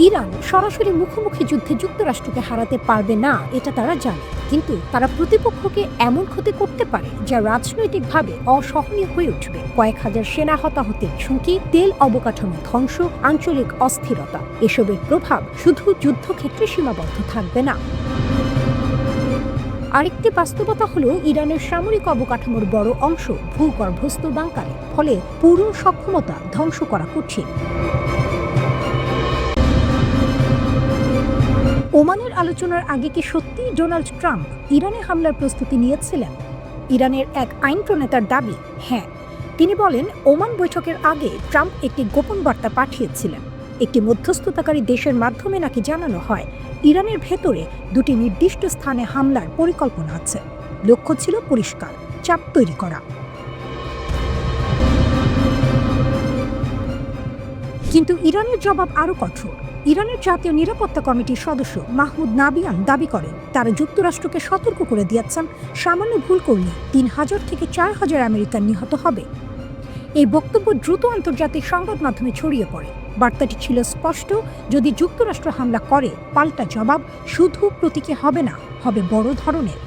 ইরান সরাসরি মুখোমুখি যুদ্ধে যুক্তরাষ্ট্রকে হারাতে পারবে না, এটা তারা জানে। কিন্তু তারা প্রতিপক্ষকে এমন ক্ষতি করতে পারে যা রাজনৈতিকভাবে অসহনীয় হয়ে উঠবে। কয়েক হাজার সেনা হতাহতের ঝুঁকি, তেল অবকাঠামো ধ্বংস, আঞ্চলিক অস্থিরতা, এসবের প্রভাব শুধু যুদ্ধক্ষেত্রে সীমাবদ্ধ থাকবে না। আরেকটি বাস্তবতা হলো ইরানের সামরিক অবকাঠামোর বড় অংশ ভূগর্ভস্থ বাংকারে। ফলে পুরো সক্ষমতা ধ্বংস করা কঠিন। ওমানের আলোচনার আগে কি সত্যি ডোনাল্ড ট্রাম্প ইরানে হামলার প্রস্তুতি নিয়েছিলেন? ইরানের এক আইন প্রণেতার দাবি, হ্যাঁ। তিনি বলেন, ওমান বৈঠকের আগে ট্রাম্প একটি গোপন বার্তা পাঠিয়েছিলেন। একটি মধ্যস্থতাকারী দেশের মাধ্যমে নাকি জানানো হয় ইরানের ভেতরে দুটি নির্দিষ্ট স্থানে হামলার পরিকল্পনা আছে। লক্ষ্য ছিল পরিষ্কার, চাপ তৈরি করা। কিন্তু ইরানের জবাব আরও কঠোর। ইরানের জাতীয় নিরাপত্তা কমিটির সদস্য মাহমুদ নাবিয়ান দাবি করেন, তারা যুক্তরাষ্ট্রকে সতর্ক করে দিয়েছেন সামান্য ভুল করলে ৩,০০০ থেকে ৪,০০০ আমেরিকান নিহত হবে। এই বক্তব্য দ্রুত আন্তর্জাতিক সংবাদ মাধ্যমে ছড়িয়ে পড়ে। বার্তাটি ছিল স্পষ্ট, যদি যুক্তরাষ্ট্র হামলা করে, পাল্টা জবাব শুধু প্রতীকী হবে না, হবে বড় ধরনের।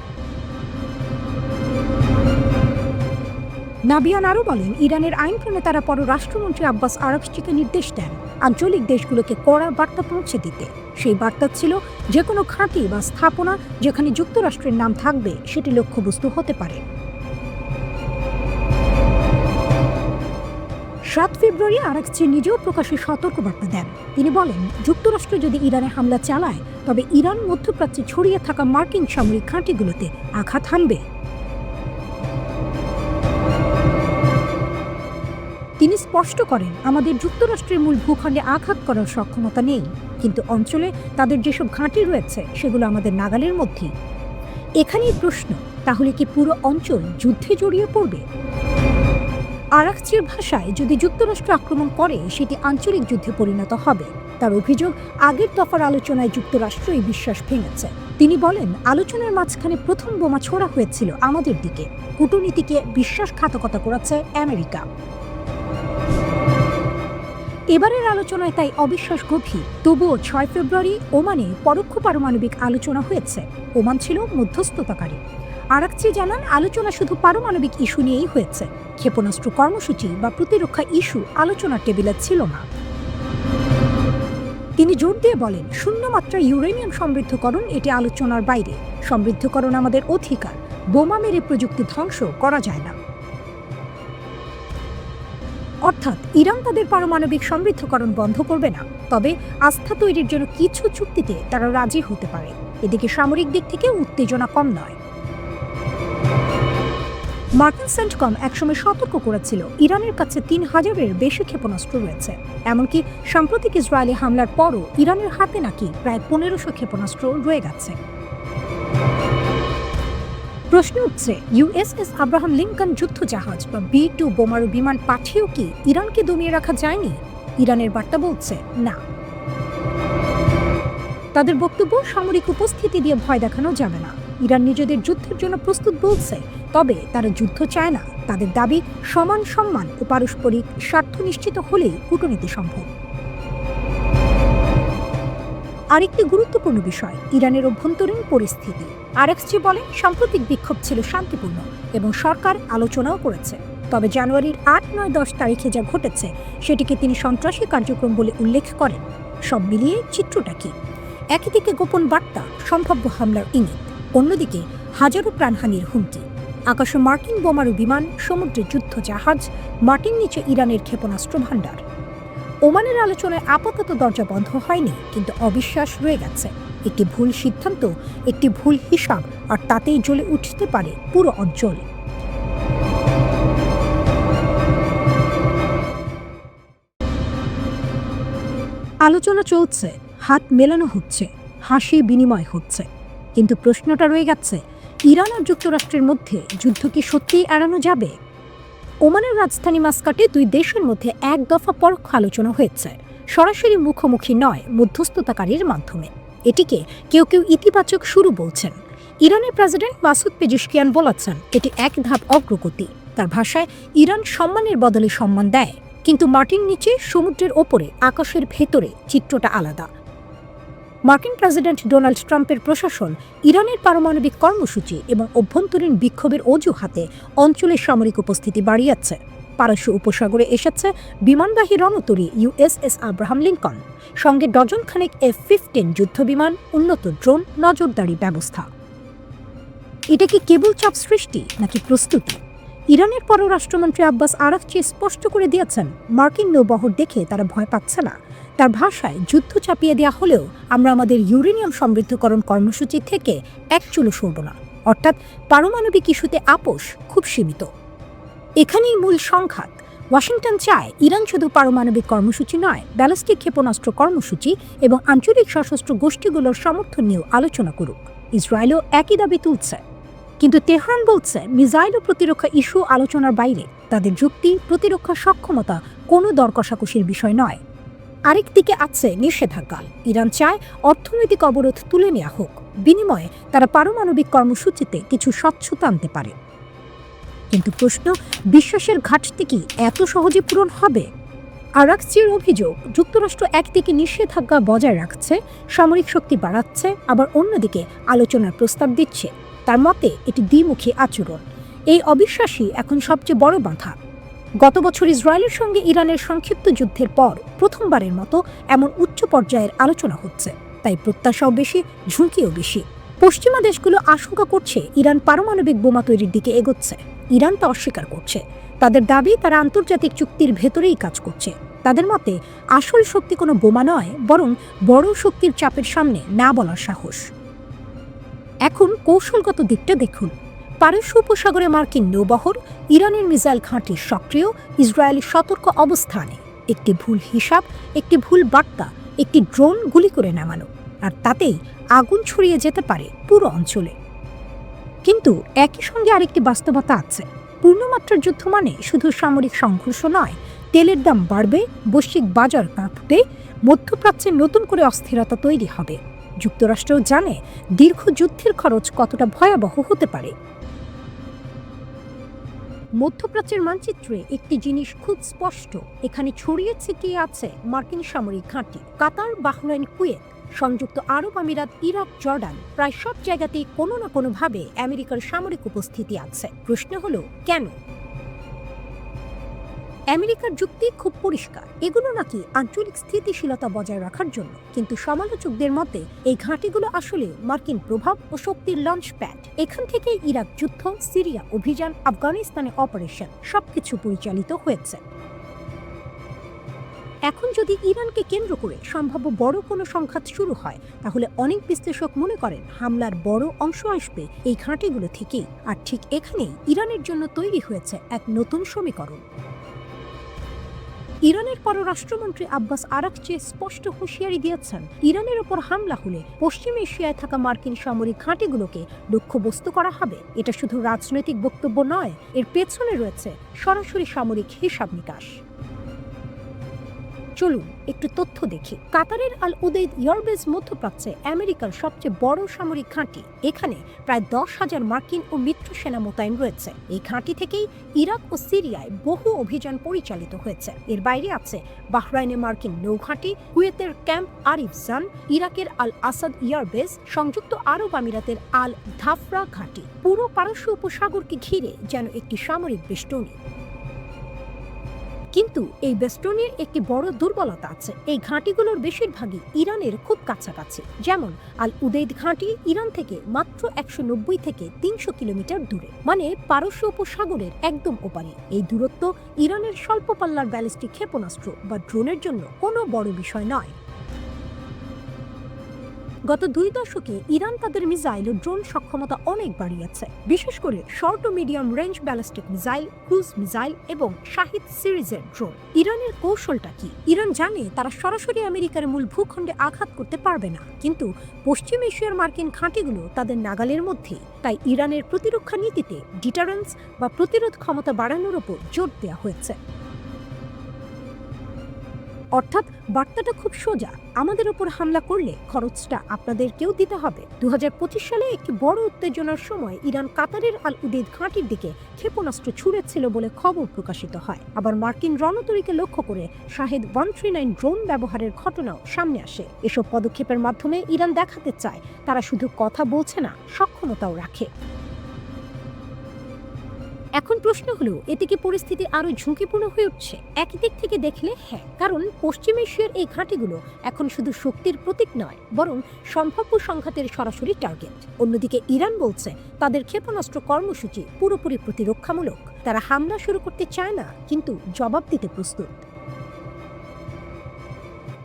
নাবিয়ান আরও বলেন, ইরানের আইন প্রণেতারা পররাষ্ট্রমন্ত্রী আব্বাস আরাগচিকে নির্দেশ দেন আঞ্চলিক দেশগুলোকে কড়া বার্তা পৌঁছে দিতে। সেই বার্তা ছিল, যে কোনো ঘাঁটি বা স্থাপনা যেখানে যুক্তরাষ্ট্রের নাম থাকবে সেটি লক্ষ্যবস্তু হতে পারে। ৭ ফেব্রুয়ারি আরাগচি নিজেও প্রকাশ্যে সতর্কবার্তা দেন। তিনি বলেন, যুক্তরাষ্ট্র যদি ইরানে হামলা চালায়, তবে ইরান মধ্যপ্রাচ্যে ছড়িয়ে থাকা মার্কিন সামরিক ঘাঁটিগুলোতে আঘাত হানবে। তিনি স্পষ্ট করেন, আমাদের যুক্তরাষ্ট্রের মূল ভূখণ্ডে আঘাত করার সক্ষমতা নেই, কিন্তু অঞ্চলে তাদের যেসব ঘাঁটি রয়েছে সেগুলো আমাদের নাগালের মধ্যেই। এখানেই প্রশ্ন, তাহলে কি পুরো অঞ্চল যুদ্ধে জড়িয়ে পড়বে? আরাগচির ভাষায়, যদি যুক্তরাষ্ট্র আক্রমণ করে সেটি আঞ্চলিক যুদ্ধে পরিণত হবে। তার অভিযোগ, আগের দফার আলোচনায় যুক্তরাষ্ট্র এই বিশ্বাস ভেঙেছে। তিনি বলেন, আলোচনার মাঝখানে প্রথম বোমা ছোড়া হয়েছিল আমাদের দিকে। কূটনীতিকে বিশ্বাসঘাতকতা করেছে আমেরিকা। এবারের আলোচনায় তাই অবিশ্বাস গভীর। তবুও ৬ ফেব্রুয়ারি ওমানে পরোক্ষ পারমাণবিক আলোচনা হয়েছে। ওমান ছিল মধ্যস্থতাকারী। আরাগচি জানান, আলোচনা শুধু পারমাণবিক ইস্যু নিয়েই হয়েছে। ক্ষেপণাস্ত্র কর্মসূচি বা প্রতিরক্ষা ইস্যু আলোচনার টেবিলে ছিল না। তিনি জোর দিয়ে বলেন, শূন্য মাত্রা ইউরেনিয়াম সমৃদ্ধকরণ এটি আলোচনার বাইরে। সমৃদ্ধকরণ আমাদের অধিকার। বোমা মেরে প্রযুক্তি ধ্বংস করা যায় না। অর্থাৎ ইরান তাদের পারমাণবিক সমৃদ্ধকরণ বন্ধ করবে না, তবে আস্থা তৈরির জন্য কিছু চুক্তিতে তারা রাজি হতে পারে। এদিকে সামরিক দিক থেকে উত্তেজনা কম নয়। মার্কিন সেন্টকম একসময় সতর্ক করেছিল, ইরানের কাছে ৩,০০০-এর বেশি ক্ষেপণাস্ত্র রয়েছে। এমনকি সাম্প্রতিক ইসরায়েলি হামলার পরও ইরানের হাতে নাকি প্রায় ১৫০০ ক্ষেপণাস্ত্র রয়ে গেছে। প্রশ্ন উঠছে, ইউএসএস আব্রাহাম লিঙ্কন যুদ্ধ জাহাজ বা B-2 বোমারু বিমান পাঠিয়েও কি ইরানকে দমিয়ে রাখা যায়নি? ইরানের বার্তা বলছে, না। তাদের বক্তব্য, সামরিক উপস্থিতি দিয়ে ভয় দেখানো যাবে না। ইরান নিজেদের যুদ্ধের জন্য প্রস্তুত বলছে, তবে তারা যুদ্ধ চায় না। তাদের দাবি, সমান সম্মান ও পারস্পরিক স্বার্থ নিশ্চিত হলেই কূটনীতি সম্ভব। আরেকটি গুরুত্বপূর্ণ বিষয়, ইরানের অভ্যন্তরীণ পরিস্থিতি। আরাগচি বলেন, সাম্প্রতিক বিক্ষোভ ছিল শান্তিপূর্ণ এবং সরকার আলোচনাও করেছে। তবে জানুয়ারির ৮, ৯, ১০ তারিখে যা ঘটেছে সেটিকে তিনি সন্ত্রাসী কার্যক্রম বলে উল্লেখ করেন। সব মিলিয়ে চিত্রটা কি? একদিকে গোপন বার্তা, সম্ভাব্য হামলার ইঙ্গিত, অন্যদিকে হাজারো প্রাণহানির হুমকি। আকাশে মার্কিন বোমারু বিমান, সমুদ্রে যুদ্ধ জাহাজ, মাটির নিচে ইরানের ক্ষেপণাস্ত্র ভাণ্ডার। ওমানের আলোচনায় আপাতত দরজা বন্ধ হয়নি, কিন্তু অবিশ্বাস রয়ে গেছে। একটি ভুল সিদ্ধান্ত, একটি ভুল হিসাব, আর তাতেই জ্বলে উঠতে পারে পুরো অঞ্চল। আলোচনা চলছে, হাত মেলানো হচ্ছে, হাসি বিনিময় হচ্ছে, কিন্তু প্রশ্নটা রয়ে গেছে, ইরান আর যুক্তরাষ্ট্রের মধ্যে যুদ্ধ কি সত্যিই এড়ানো যাবে? ওমানের রাজধানী মাস্কাটে দুই দেশের মধ্যে এক দফা পরোক্ষ আলোচনা হয়েছে, সরাসরি মুখোমুখি নয়, মধ্যস্থতাকারীর মাধ্যমে। এটিকে কেউ কেউ ইতিবাচক শুরু বলছেন। ইরানের প্রেসিডেন্ট মাসুদ পেজেশকিয়ান বলেছেন, এটি এক ধাপ অগ্রগতি। তার ভাষায়, ইরান সম্মানের বদলে সম্মান দেয়, কিন্তু মাটির নিচে, সমুদ্রের ওপরে, আকাশের ভেতরে চিত্রটা আলাদা। মার্কিন প্রেসিডেন্ট ডোনাল্ড ট্রাম্পের প্রশাসন ইরানের পারমাণবিক কর্মসূচি এবং অভ্যন্তরীণ বিক্ষোভের অজুহাতে অঞ্চলের সামরিক উপস্থিতি বাড়িয়েছে। পারস্য উপসাগরে এসেছে বিমানবাহী রণতরী ইউএসএস আব্রাহাম লিঙ্কন, সঙ্গে ডজন খানেক F-15 যুদ্ধবিমান, উন্নত ড্রোন, নজরদারি ব্যবস্থা। এটা কি কেবল চাপ সৃষ্টি নাকি প্রস্তুতি? ইরানের পররাষ্ট্রমন্ত্রী আব্বাস আরাগচি স্পষ্ট করে দিয়েছেন, মার্কিন নৌবহর দেখে তারা ভয় পাচ্ছে না। তার ভাষায় যুদ্ধ চাপিয়ে দেওয়া হলেও আমরা আমাদের ইউরেনিয়াম সমৃদ্ধকরণ কর্মসূচি থেকে এক চুলো সরব না। অর্থাৎ পারমাণবিক ইস্যুতে আপোষ খুব সীমিত। এখানেই মূল সংঘাত। ওয়াশিংটন চায় ইরান শুধু পারমাণবিক কর্মসূচি নয়, ব্যালিস্টিক ক্ষেপণাস্ত্র কর্মসূচি এবং আঞ্চলিক সশস্ত্র গোষ্ঠীগুলোর সমর্থন নিয়েও আলোচনা করুক। ইসরায়েলও একই দাবি তুলছে, কিন্তু তেহরান বলছে মিসাইল ও প্রতিরক্ষা ইস্যু আলোচনার বাইরে। তাদের যুক্তি, প্রতিরক্ষা সক্ষমতা কোনো দর কষাকষির বিষয় নয়। আরেকদিকে আছে নিষেধাজ্ঞা। ইরান চায় অর্থনৈতিক অবরোধ তুলে নেওয়া হোক, বিনিময়ে তারা পারমাণবিক কর্মসূচিতে কিছু স্বচ্ছতা আনতে পারে। কিন্তু প্রশ্ন, বিশ্বাসের ঘাটতি কি এত সহজে পূরণ হবে? আরাকচির অভিযোগ, যুক্তরাষ্ট্র একদিকে নিষেধাজ্ঞা বজায় রাখছে, সামরিক শক্তি বাড়াচ্ছে, আবার অন্যদিকে আলোচনার প্রস্তাব দিচ্ছে। তার মতে এটি দ্বিমুখী আচরণ। এই অবিশ্বাসই এখন সবচেয়ে বড় বাধা। গত বছর ইসরায়েলের সঙ্গে ইরানের সংক্ষিপ্ত যুদ্ধের পর প্রথমবারের মতো এমন উচ্চ পর্যায়ের আলোচনা হচ্ছে। তাই প্রত্যাশাও বেশি, ঝুঁকিও বেশি। পশ্চিমা দেশগুলো আশঙ্কা করছে ইরান পারমাণবিক বোমা তৈরির দিকে এগোচ্ছে। ইরান তা অস্বীকার করছে। তাদের দাবি তারা আন্তর্জাতিক চুক্তির ভেতরেই কাজ করছে। তাদের মতে আসল শক্তি কোনো বোমা নয়, বরং বড় শক্তির চাপের সামনে না বলার সাহস। এখন কৌশলগত দিকটা দেখুন। পারস্য উপসাগরে মার্কিন নৌবহর, ইরানের মিসাইল ঘাঁটি সক্রিয়, ইসরায়েলি সতর্ক অবস্থানে। একটি ভুল হিসাব, একটি ভুল বার্তা, একটি ড্রোন গুলি করে নামানো, আর তাতেই আগুন ছড়িয়ে যেতে পারে পুরো অঞ্চলে। কিন্তু একই সঙ্গে আরেকটি বাস্তবতা আছে। পূর্ণমাত্রার যুদ্ধ মানে শুধু সামরিক সংঘর্ষ নয়। তেলের দাম বাড়বে, বৈশ্বিক বাজার কাঁপবে, মধ্যপ্রাচ্যে নতুন করে অস্থিরতা তৈরি হবে। যুক্তরাষ্ট্রও জানে দীর্ঘ যুদ্ধের খরচ কতটা ভয়াবহ হতে পারে। মধ্যপ্রাচ্যের মানচিত্রে একটি জিনিস খুব স্পষ্ট। এখানে ছড়িয়ে ছিটিয়ে আছে মার্কিন সামরিক ঘাঁটি। কাতার, বাহরাইন, কুয়েত, সংযুক্ত আরব আমিরাত, ইরাক, জর্ডান, প্রায় সব জায়গাতেই কোনো না কোনোভাবে আমেরিকার সামরিক উপস্থিতি আছে। প্রশ্ন হলো কেন? আমেরিকার যুক্তি খুব পরিষ্কার, এগুলো নাকি আঞ্চলিক স্থিতিশীলতা বজায় রাখার জন্য। কিন্তু সমালোচকদের মতে এই ঘাঁটিগুলো আসলে মার্কিন প্রভাব ও শক্তির লঞ্চ প্যাড। এখান থেকে ইরাক যুদ্ধ, সিরিয়া অভিযান, আফগানিস্তানে অপারেশন সবকিছু পরিচালিত হয়েছে। এখন যদি ইরানকে কেন্দ্র করে সম্ভাব্য বড় কোনো সংঘাত শুরু হয়, তাহলে অনেক বিশ্লেষক মনে করেন হামলার বড় অংশ আসবে এই ঘাঁটিগুলো থেকেই। আর ঠিক এখানেই ইরানের জন্য তৈরি হয়েছে এক নতুন সমীকরণ। ইরানের পররাষ্ট্রমন্ত্রী আব্বাস আরাকচি স্পষ্ট হুঁশিয়ারি দিয়েছেন, ইরানের ওপর হামলা হলে পশ্চিম এশিয়ায় থাকা মার্কিন সামরিক ঘাঁটিগুলোকে লক্ষ্যবস্তু করা হবে। এটা শুধু রাজনৈতিক বক্তব্য নয়, এর পেছনে রয়েছে সরাসরি সামরিক হিসাব নিকাশ। চলুন একটু তথ্য দেখি। কাতারের আল উদেইদ এয়ারবেস মধ্যপ্রাচ্যে আমেরিকার সবচেয়ে বড় সামরিক ঘাঁটি। এখানে প্রায় 10,000 মার্কিন ও মিত্র সেনা মোতায়েন রয়েছে। এই ঘাঁটি থেকেই ইরাক ও সিরিয়ায় বহু অভিযান পরিচালিত হয়েছে। এর বাইরে আছে বাহরাইনে মার্কিন নৌঘাঁটি, কুয়েতের ক্যাম্প আরিফজান, ইরাকের আল আসাদ এয়ারবেস, সংযুক্ত আরব আমিরাতের আল ধাফরা ঘাঁটি। পুরো পারস্য উপসাগরকে ঘিরে যেন একটি সামরিক বেষ্টনী। কিন্তু এই বেষ্টনীর একটি বড় দুর্বলতা আছে। এই ঘাঁটিগুলোর বেশিরভাগই ইরানের খুব কাছাকাছি। যেমন আল উদেইদ ঘাঁটি ইরান থেকে মাত্র 190 থেকে 300 কিলোমিটার দূরে, মানে পারস্য উপসাগরের একদম ওপারে। এই দূরত্ব ইরানের স্বল্প পাল্লার ব্যালিস্টিক ক্ষেপণাস্ত্র বা ড্রোনের জন্য কোনো বড় বিষয় নয়। গত 2 দশকে ইরান তাদের মিসাইল ও ড্রোন সক্ষমতা অনেক বাড়িয়েছে, বিশেষ করে শর্ট ও medium range ballistic missile, cruise missile এবং শাহিদ সিরিজের ড্রোন। ইরানের কৌশলটা কি? ইরান জানে তারা সরাসরি আমেরিকার মূল ভূখণ্ডে আঘাত করতে পারবে না, কিন্তু পশ্চিম এশিয়ার মার্কিন ঘাঁটিগুলো তাদের নাগালের মধ্যে। তাই ইরানের প্রতিরক্ষা নীতিতে ডিটারেন্স বা প্রতিরোধ ক্ষমতা বাড়ানোর উপর জোর দেওয়া হয়েছে। অর্থাৎ বার্তাটা খুব সোজা, আমাদের উপর হামলা করলে খরচটা আপনাদেরকেও দিতে হবে। 2025 সালে একটি বড় উত্তেজনার সময় ইরান কাতারের আল উদেইদ ঘাঁটির দিকে ক্ষেপণাস্ত্র ছুড়েছিল বলে খবর প্রকাশিত হয়। আবার মার্কিন রণতরীকে লক্ষ্য করে শাহেদ 139 ড্রোন ব্যবহারের ঘটনাও সামনে আসে। এসব পদক্ষেপের মাধ্যমে ইরান দেখাতে চায় তারা শুধু কথা বলছে না, সক্ষমতাও রাখে। এখন প্রশ্ন হলো, এতে কি পরিস্থিতি আরো ঝুঁকিপূর্ণ হয়ে উঠছে? একই দিক থেকে দেখলে হ্যাঁ, কারণ পশ্চিম এশিয়ার এই ঘাঁটিগুলো এখন শুধু শক্তির প্রতীক নয়, বরং সম্ভাব্য সংঘাতের সরাসরি টার্গেট। অন্যদিকে ইরান বলছে তাদের ক্ষেপণাস্ত্র কর্মসূচি পুরোপুরি প্রতিরক্ষামূলক। তারা হামলা শুরু করতে চায় না, কিন্তু জবাব দিতে প্রস্তুত।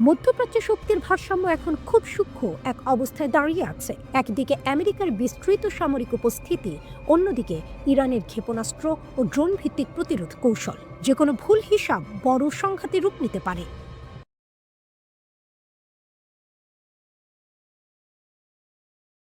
মধ্যপ্রাচ্যে শক্তির ভারসাম্য এখন খুব সূক্ষ্ম এক অবস্থায় দাঁড়িয়ে আছে। একদিকে আমেরিকার বিস্তৃত সামরিক উপস্থিতি, অন্যদিকে ইরানের ক্ষেপণাস্ত্র ও ড্রোন ভিত্তিক প্রতিরোধ কৌশল। যে কোনো ভুল হিসাব বড় সংঘাতে রূপ নিতে পারে।